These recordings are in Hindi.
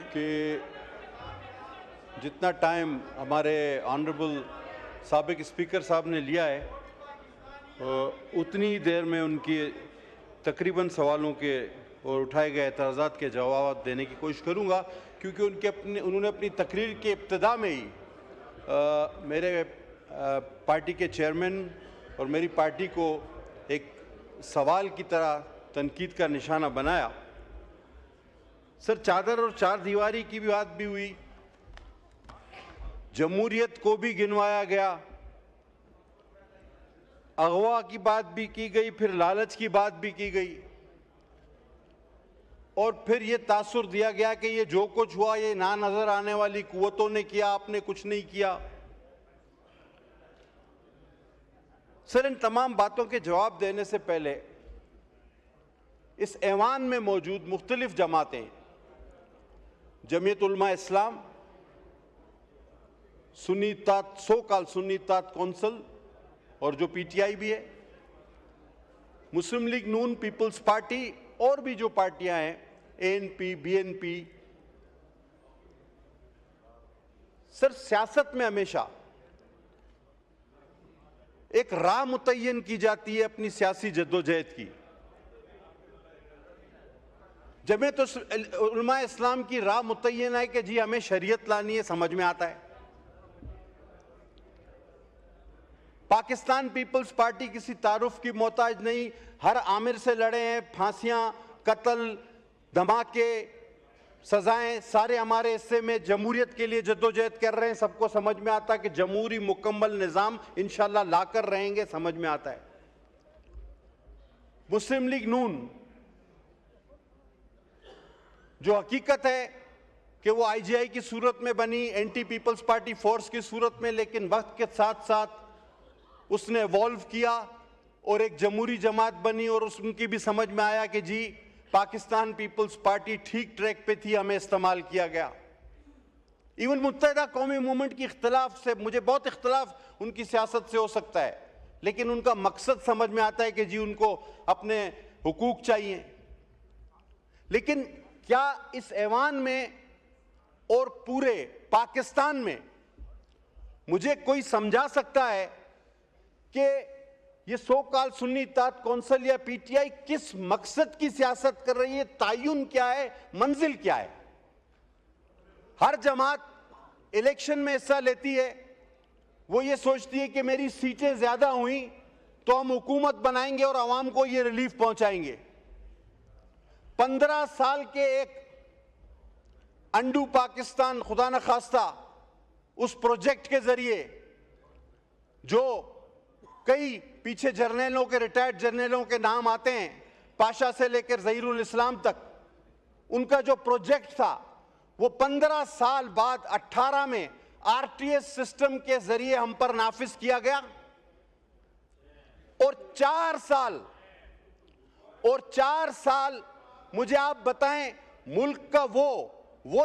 कि जितना टाइम हमारे ऑनरेबल साबिक स्पीकर साहब ने लिया है उतनी ही देर में उनकी तकरीबन सवालों के और उठाए गए एतराज़ात के जवाब देने की कोशिश करूंगा, क्योंकि उन्होंने अपनी तकरीर के इब्तिदा में ही मेरे पार्टी के चेयरमैन और मेरी पार्टी को एक सवाल की तरह तनकीद का निशाना बनाया। सर, चादर और चार दीवारी की भी बात भी हुई, जमहूरियत को भी गिनवाया गया, अगवा की बात भी की गई, फिर लालच की बात भी की गई और फिर ये तासुर दिया गया कि ये जो कुछ हुआ ये ना नजर आने वाली कुव्वतों ने किया, आपने कुछ नहीं किया। सर, इन तमाम बातों के जवाब देने से पहले इस ऐवान में मौजूद मुख्तलिफ जमातें, Jamiat Ulema Islam, Sunni Ittehad, so called Sunni Ittehad council और जो पीटीआई भी है, Muslim League Noon, Peoples Party और भी जो पार्टियां हैं, एएनपी, बीएनपी। सर, सियासत में हमेशा एक राह मुतय्यन की जाती है अपनी सियासी जद्दोजहद की। जमीयत उलमा इस्लाम की राह मुतय्यन है कि जी हमें शरीयत लानी है, समझ में आता है। पाकिस्तान पीपल्स पार्टी किसी तारुफ की मोहताज नहीं, हर आमिर से लड़े हैं, फांसियां, कत्ल, धमाके, सजाएं सारे हमारे हिस्से में, जमहूरियत के लिए जद्दोजहद कर रहे हैं। सबको समझ में आता है कि जमहूरी मुकम्मल निज़ाम इंशाल्लाह लाकर रहेंगे, समझ में आता है। मुस्लिम लीग नून, जो हकीकत है कि वो आईजीआई की सूरत में बनी, एंटी पीपल्स पार्टी फोर्स की सूरत में, लेकिन वक्त के साथ साथ उसने इवॉल्व किया और एक जमहूरी जमात बनी और उनकी भी समझ में आया कि जी पाकिस्तान पीपल्स पार्टी ठीक ट्रैक पे थी, हमें इस्तेमाल किया गया। इवन मुत्तहिदा कौमी मूवमेंट की इख्तलाफ से मुझे बहुत इख्तलाफ उनकी सियासत से हो सकता है, लेकिन उनका मकसद समझ में आता है कि जी उनको अपने हुकूक चाहिए। लेकिन क्या इस ऐवान में और पूरे पाकिस्तान में मुझे कोई समझा सकता है कि ये सो कॉल्ड सुन्नी इत्तेहाद कौंसिल या पीटीआई किस मकसद की सियासत कर रही है, तायुन क्या है, मंजिल क्या है? हर जमात इलेक्शन में हिस्सा लेती है, वो ये सोचती है कि मेरी सीटें ज्यादा हुई तो हम हुकूमत बनाएंगे और आवाम को ये रिलीफ पहुंचाएंगे। 15 साल के एक अंडू पाकिस्तान खुदा न खास्ता उस प्रोजेक्ट के जरिए जो कई पीछे जर्नलों के, रिटायर्ड जर्नलों के नाम आते हैं, पाशा से लेकर ज़हीरुल इस्लाम तक, उनका जो प्रोजेक्ट था वो 15 साल बाद 18 में आरटीएस सिस्टम के जरिए हम पर नाफिज किया गया और 4 साल मुझे आप बताएं, मुल्क का वो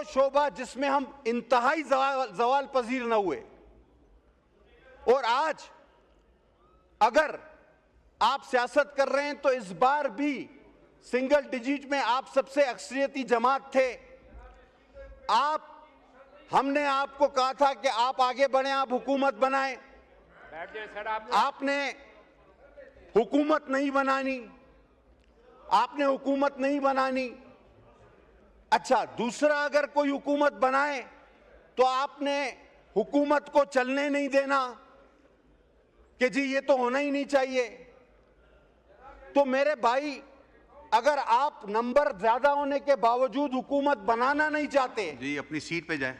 शोबा जिसमें हम इंतहाई जवाल पजीर न हुए। और आज अगर आप सियासत कर रहे हैं तो इस बार भी सिंगल डिजिट में आप सबसे अक्सरियती जमात थे। हमने आपको कहा था कि आप आगे बढ़ें, आप हुकूमत बनाएं। आपने हुकूमत नहीं बनानी। अच्छा, दूसरा, अगर कोई हुकूमत बनाए तो आपने हुकूमत को चलने नहीं देना कि जी ये तो होना ही नहीं चाहिए। तो मेरे भाई, अगर आप नंबर ज्यादा होने के बावजूद हुकूमत बनाना नहीं चाहते, जी अपनी सीट पे जाएं।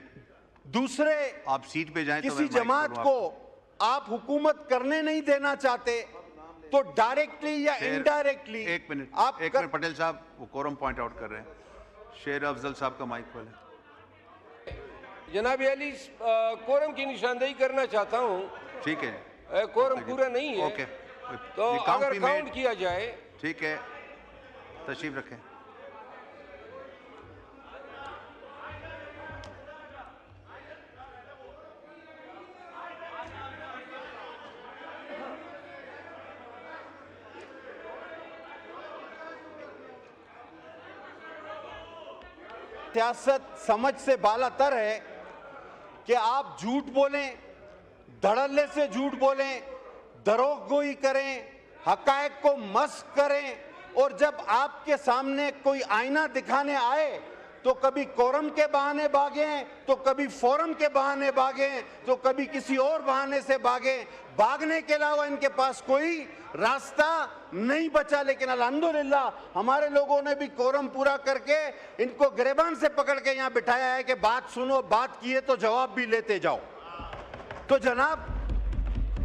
दूसरे आप सीट पे जाएं, किसी जमात को आप हुकूमत करने नहीं देना चाहते, तो डायरेक्टली या इनडायरेक्टली एक मिनट पटेल साहब वो कोरम पॉइंट आउट कर रहे हैं। शेर अफजल साहब का माइक खोलें। जनाब अली, कोरम की निशानदेही करना चाहता हूं। ठीक है, कोरम पूरा नहीं है। ओके, तो अगर काउंट किया जाए। ठीक है, तशरीफ रखें। सियासत समझ से बालातर है कि आप झूठ बोलें, धड़ल्ले से झूठ बोलें, दरोगोई करें, हकायक को मस्क करें, और जब आपके सामने कोई आईना दिखाने आए तो कभी कोरम के बहाने भागें, तो कभी फोरम के बहाने भागें, तो कभी किसी और बहाने से भागें। भागने के अलावा इनके पास कोई रास्ता नहीं बचा। लेकिन अल्हम्दुलिल्लाह हमारे लोगों ने भी कोरम पूरा करके इनको गिरबान से पकड़ के यहाँ बिठाया है कि बात सुनो, बात किए तो जवाब भी लेते जाओ। तो जनाब,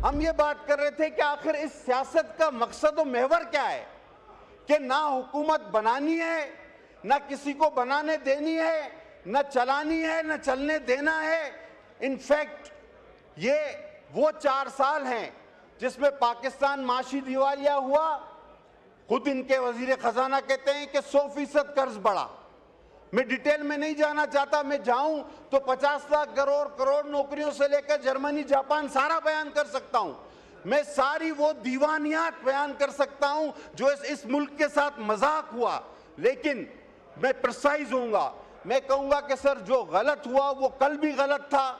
हम ये बात कर रहे थे कि आखिर इस सियासत का मकसद और महवर क्या है कि ना हुकूमत बनानी है, ना किसी को बनाने देनी है, ना चलानी है, ना चलने देना है। इनफैक्ट ये वो 4 साल हैं जिसमें पाकिस्तान माशी दिवालिया हुआ। खुद इनके वजीर खजाना कहते हैं कि 100% कर्ज बढ़ा। मैं डिटेल में नहीं जाना चाहता, मैं जाऊं तो 50 लाख करोड़ नौकरियों से लेकर जर्मनी, जापान सारा बयान कर सकता हूं। मैं सारी वो दीवानियात बयान कर सकता हूं जो इस मुल्क के साथ मजाक हुआ। लेकिन मैं प्रिसाइज होऊंगा, मैं कहूंगा कि सर जो गलत हुआ वो कल भी गलत था,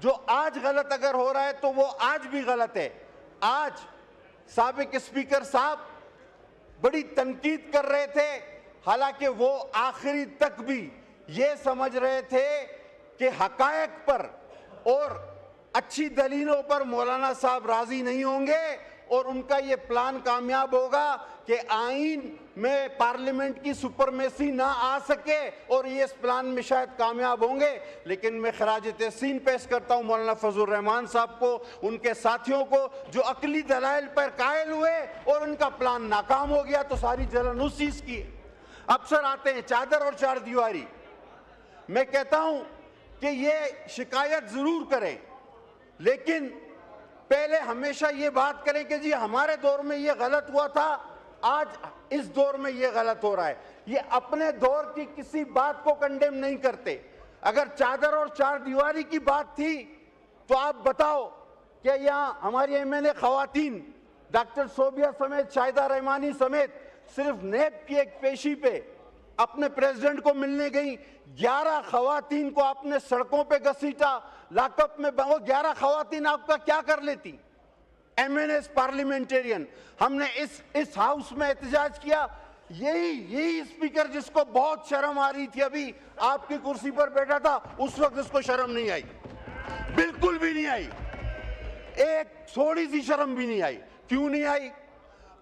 जो आज गलत अगर हो रहा है तो वो आज भी गलत है। आज साबिक स्पीकर साहब बड़ी तनकीद कर रहे थे, हालांकि वो आखिरी तक भी ये समझ रहे थे कि हकायक पर और अच्छी दलीलों पर मौलाना साहब राजी नहीं होंगे और उनका ये प्लान कामयाब होगा कि आईन में पार्लियामेंट की सुपरमेसी ना आ सके, और ये इस प्लान में शायद कामयाब होंगे। लेकिन मैं खराज तहसीन पेश करता हूँ मौलाना फजल रहमान साहब को, उनके साथियों को, जो अकली दलाइल पर कायल हुए और उनका प्लान नाकाम हो गया। तो सारी जलन उस चीज की। अफसर आते हैं चादर और चार दीवारी। मैं कहता हूं कि ये शिकायत जरूर करें, लेकिन पहले हमेशा ये बात करें कि जी हमारे दौर में ये गलत हुआ था, आज इस दौर में ये गलत हो रहा है। ये अपने दौर की किसी बात को कंडेम नहीं करते। अगर चादर और चार दीवारी की बात थी तो आप बताओ कि यहाँ हमारी एमएनए खवातीन डॉक्टर सोबिया समेत, शाहिदा रहमानी समेत सिर्फ नेब की एक पेशी पे अपने प्रेसिडेंट को मिलने गई। 11 खवातीन को आपने सड़कों पे घसीटा, लॉकअप में। वो 11 खवातीन आपका क्या कर लेती? MNS parliamentarian. हमने इस हाउस में एहतजाज किया। यही स्पीकर जिसको बहुत शर्म आ रही थी, अभी आपकी कुर्सी पर बैठा था, उस वक्त उसको शर्म नहीं आई, बिल्कुल भी नहीं आई, एक थोड़ी सी शर्म भी नहीं आई। क्यों नहीं आई?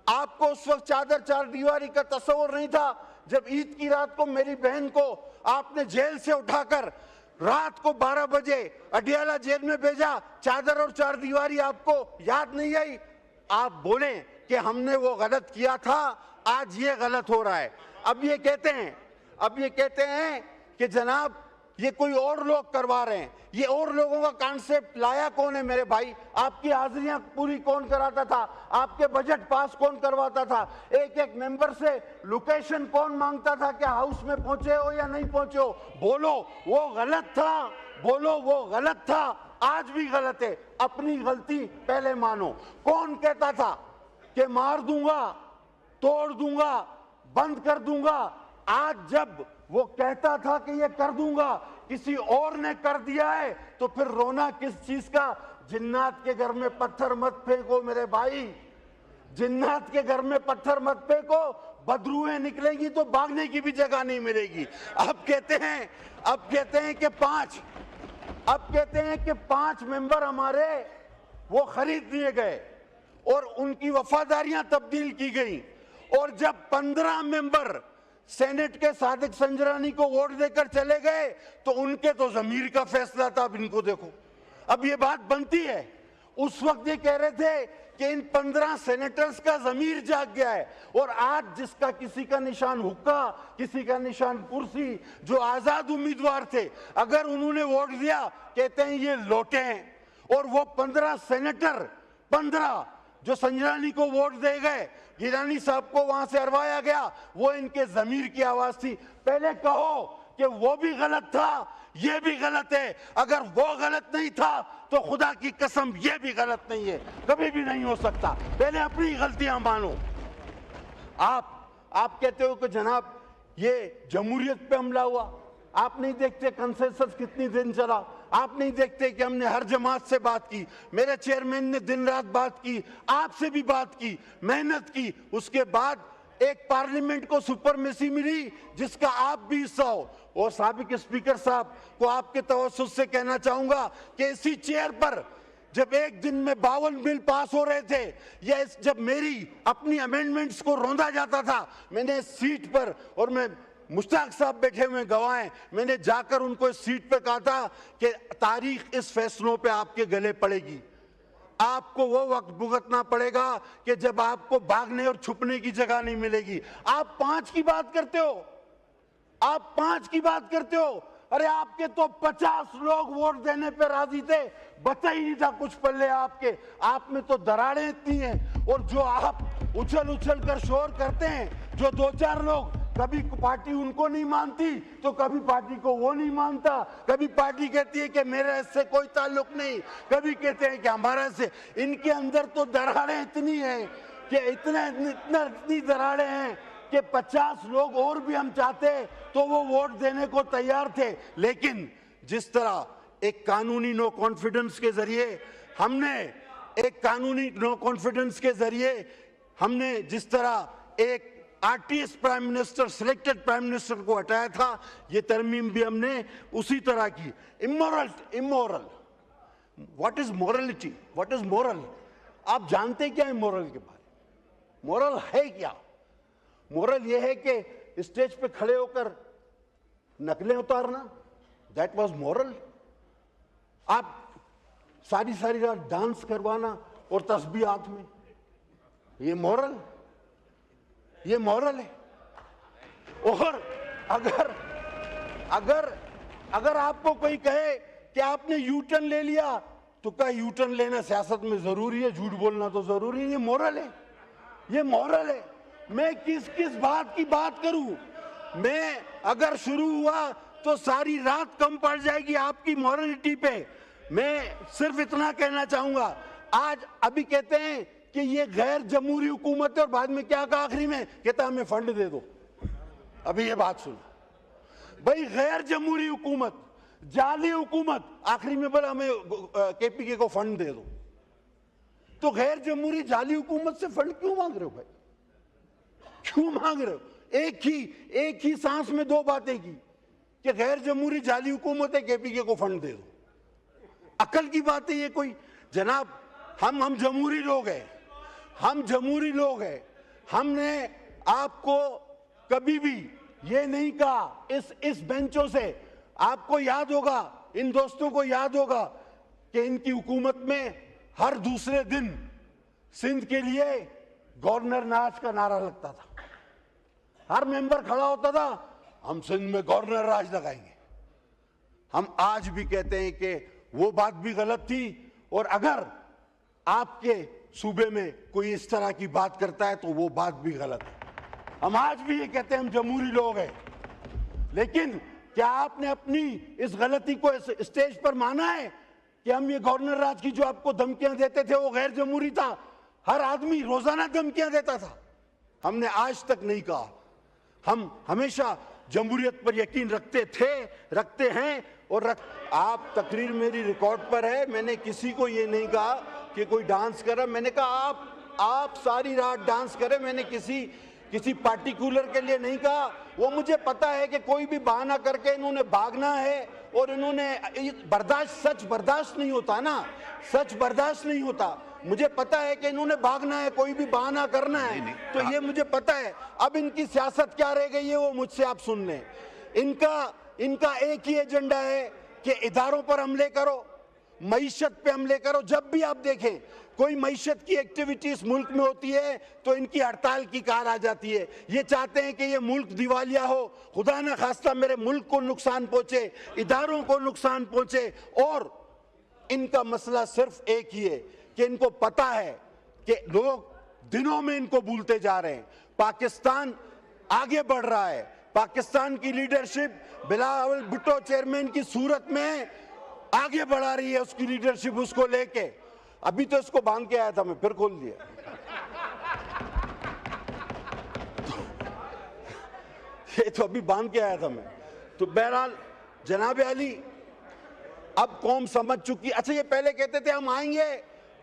आपको उस वक्त चादर चार दीवारी का तस्वर नहीं था जब ईद की रात को मेरी बहन को आपने जेल से उठाकर रात को 12 बजे अडियाला जेल में भेजा। चादर और चार दीवारी आपको याद नहीं आई? आप बोले कि हमने वो गलत किया था, आज ये गलत हो रहा है। अब ये कहते हैं कि जनाब ये कोई और लोग करवा रहे हैं। ये और लोगों का कॉन्सेप्ट लाया कौन है मेरे भाई? आपकी हाजिरियां पूरी कौन कराता था? आपके बजट पास कौन करवाता था? एक एक मेंबर से लोकेशन कौन मांगता था कि हाउस में पहुंचे हो या नहीं पहुंचे हो? बोलो वो गलत था, बोलो वो गलत था, आज भी गलत है। अपनी गलती पहले मानो। कौन कहता था कि मार दूंगा, तोड़ दूंगा, बंद कर दूंगा? आज जब वो कहता था कि ये कर दूंगा, किसी और ने कर दिया है, तो फिर रोना किस चीज का? जिन्नात के घर में पत्थर मत फेंको मेरे भाई, जिन्नात के घर में पत्थर मत फेंको, बदरूहें निकलेंगी तो भागने की भी जगह नहीं मिलेगी। अब कहते हैं कि 5 मेंबर हमारे वो खरीद दिए गए और उनकी वफादारियां तब्दील की गई, और जब 15 मेंबर सेनेट के सादिक संजरानी को वोट देकर चले गए तो उनके तो जमीर का फैसला था। अब इनको देखो, अब ये बात बनती है। उस वक्त ये कह रहे थे कि इन 15 सेनेटर्स का जमीर जाग गया है, और आज जिसका किसी का निशान हुक्का, किसी का निशान कुर्सी, जो आजाद उम्मीदवार थे, अगर उन्होंने वोट दिया कहते हैं ये लौटे हैं। और वो 15 सेनेटर 15 जो संजरानी को वोट दे गए, गिलानी साहब को वहां से हरवाया गया, वो इनके जमीर की आवाज थी। पहले कहो कि वो भी गलत था, ये भी गलत है। अगर वो गलत नहीं था तो खुदा की कसम ये भी गलत नहीं है, कभी भी नहीं हो सकता। पहले अपनी गलतियां मानो। आप कहते हो कि जनाब ये जमहूरियत पे हमला हुआ, आप नहीं देखते कंसेंसस कितनी दिन चला? आप नहीं देखते कि हमने हर जमात से बात की, मेरे चेयरमैन ने दिन रात बात की, आपसे भी बात की, मेहनत की, उसके बाद एक पार्लियामेंट को सुपरमेसी मिली जिसका आप भी हिस्सा हो। और साबिक स्पीकर साहब को आपके तवज्जुह से कहना चाहूंगा कि इसी चेयर पर जब एक दिन में 52 बिल पास हो रहे थे, या जब मेरी अपनी अमेंडमेंट्स को रौंदा जाता था, मैंने इस सीट पर, और मैं मुश्ताक साहब बैठे हुए गवाह हैं, मैंने जाकर उनको इस सीट पर कहा था कि तारीख इस फैसलों पे आपके गले पड़ेगी। आपको वो वक्त भुगतना पड़ेगा कि जब आपको भागने और छुपने की जगह नहीं मिलेगी। आप 5 की बात करते हो, आप 5 की बात करते हो। अरे आपके तो 50 लोग वोट देने पे राजी थे, बचा ही नहीं था कुछ पल्ले आपके। आप में तो दरारें इतनी हैं, और जो आप उछल उछल कर शोर करते हैं, जो 2-4 लोग, कभी पार्टी उनको नहीं मानती तो कभी पार्टी को वो नहीं मानता, कभी पार्टी कहती है कि मेरे इससे कोई ताल्लुक नहीं, कभी कहते हैं कि हमारे से। इनके अंदर तो दरारें इतनी हैं कि इतनी दरारें हैं कि 50 लोग और भी हम चाहते तो वो वोट देने को तैयार थे। लेकिन जिस तरह एक कानूनी नो कॉन्फिडेंस के जरिए हमने जिस तरह एक RTS prime minister, selected prime minister को हटाया था, ये तरमीम भी हमने उसी तरह की। Immoral, what is morality, what is moral? आप जानते क्या है मोरल के बारे में? मोरल है क्या? मोरल ये है कि स्टेज पे खड़े होकर नकलें उतारना, दैट वाज मोरल। आप सारी रात डांस करवाना और तस्बीह हाथ में, ये मोरल है। और अगर आपको कोई कहे कि आपने यू टर्न ले लिया, तो क्या यू टर्न लेना सियासत में जरूरी है? झूठ बोलना तो जरूरी है। ये मोरल है। मैं किस बात की बात करूं? मैं अगर शुरू हुआ तो सारी रात कम पड़ जाएगी आपकी मॉरलिटी पे। मैं सिर्फ इतना कहना चाहूंगा, आज अभी कहते हैं कि ये गैर जमहूरी हुकूमत है, और बाद में क्या कहा आखिरी में? कहता हमें फंड दे दो। अभी ये बात सुनो भाई, गैर जमहूरी हुकूमत, जाली हुकूमत, आखिरी में बोला हमें केपीके को फंड दे दो। तो गैर जमहूरी जाली हुकूमत से फंड क्यों मांग रहे हो भाई? क्यों मांग रहे हो? एक ही सांस में 2 बातें की कि गैर जमहूरी जाली हुकूमत है, केपीके को फंड दे दो। अकल की बात है ये कोई? जनाब, हम जमहूरी लोग हैं, हमने आपको कभी भी ये नहीं कहा। इस बेंचों से आपको याद होगा, इन दोस्तों को याद होगा कि इनकी हुकूमत में हर दूसरे दिन सिंध के लिए गवर्नर नाज का नारा लगता था। हर मेंबर खड़ा होता था, हम सिंध में गवर्नर राज लगाएंगे। हम आज भी कहते हैं कि वो बात भी गलत थी, और अगर आपके सूबे में कोई इस तरह की बात करता है तो वो बात भी गलत है। हम आज भी ये कहते हैं हम जमहूरी लोग हैं, लेकिन क्या आपने अपनी इस गलती को इस स्टेज पर माना है कि हम ये गवर्नर राज की जो आपको धमकियां देते थे वो गैर जमहूरी था? हर आदमी रोजाना धमकियां देता था। हमने आज तक नहीं कहा। हम हमेशा जमहूरियत पर यकीन रखते थे, रखते हैं, और आप तकरीर मेरी रिकॉर्ड पर है, मैंने किसी को ये नहीं कहा कि कोई डांस कर रहा। मैंने कहा आप सारी रात डांस करें, मैंने किसी पार्टिकुलर के लिए नहीं कहा। वो मुझे पता है कि कोई भी बहाना करके इन्होंने भागना है, और इन्होंने सच बर्दाश्त नहीं होता ना, सच बर्दाश्त नहीं होता। मुझे पता है कि इन्होंने भागना है, कोई भी बहाना करना है, तो ये मुझे पता है। अब इनकी सियासत क्या रह गई है वो मुझसे आप सुन लें। इनका एक ही एजेंडा है कि इदारों पर हमले करो, मईशत पे हमले करो। जब भी आप देखें कोई मईशत की एक्टिविटीज मुल्क में होती है तो इनकी हड़ताल की कार आ जाती है। ये चाहते हैं कि ये मुल्क दिवालिया हो, खुदा न खास्ता मेरे मुल्क को नुकसान पहुंचे, इदारों को नुकसान पहुंचे। और इनका मसला सिर्फ एक ही है कि इनको पता है कि लोग दिनों में इनको भूलते जा रहे हैं। पाकिस्तान आगे बढ़ रहा है, पाकिस्तान की लीडरशिप बिलावल भुट्टो चेयरमैन की सूरत में आगे बढ़ा रही है, उसकी लीडरशिप उसको लेके। अभी तो इसको बांध के आया था मैं, फिर खोल दिया। ये तो अभी बांध के आया था मैं। तो बहरहाल जनाब अली, अब कौम समझ चुकी। अच्छा, ये पहले कहते थे हम आएंगे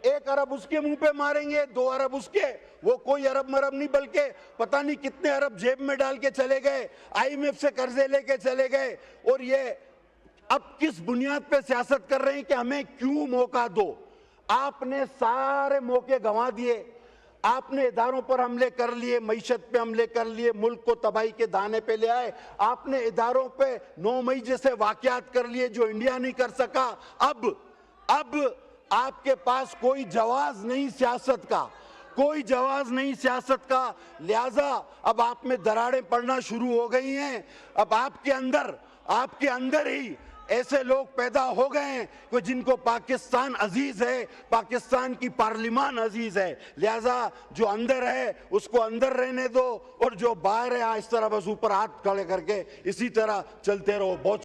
1 अरब उसके मुंह पे मारेंगे, 2 अरब उसके, वो कोई अरब मरब नहीं, बल्कि पता नहीं कितने अरब जेब में डाल के चले गए, IMF से कर्जे लेके चले गए। और ये अब किस बुनियाद पे सियासत कर रहे हैं कि हमें क्यों मौका दो? आपने सारे मौके गंवा दिए, आपने इदारों पर हमले कर लिए, मईशत पे हमले कर लिए, मुल्क को तबाही के दाने पे ले आए, आपने इदारों पे 9 मई जैसे वाकयात कर लिए जो इंडिया नहीं कर सका। अब आपके पास कोई जवाब नहीं सियासत का, कोई जवाब नहीं सियासत का, लिहाजा अब आप में दरारें पड़ना शुरू हो गई हैं। अब आपके अंदर ही ऐसे लोग पैदा हो गए हैं कि जिनको पाकिस्तान अजीज है, पाकिस्तान की पार्लिमान अजीज है। लिहाजा जो अंदर है उसको अंदर रहने दो, और जो बाहर है इस तरह बस ऊपर हाथ खड़े करके इसी तरह चलते रहो। बहुत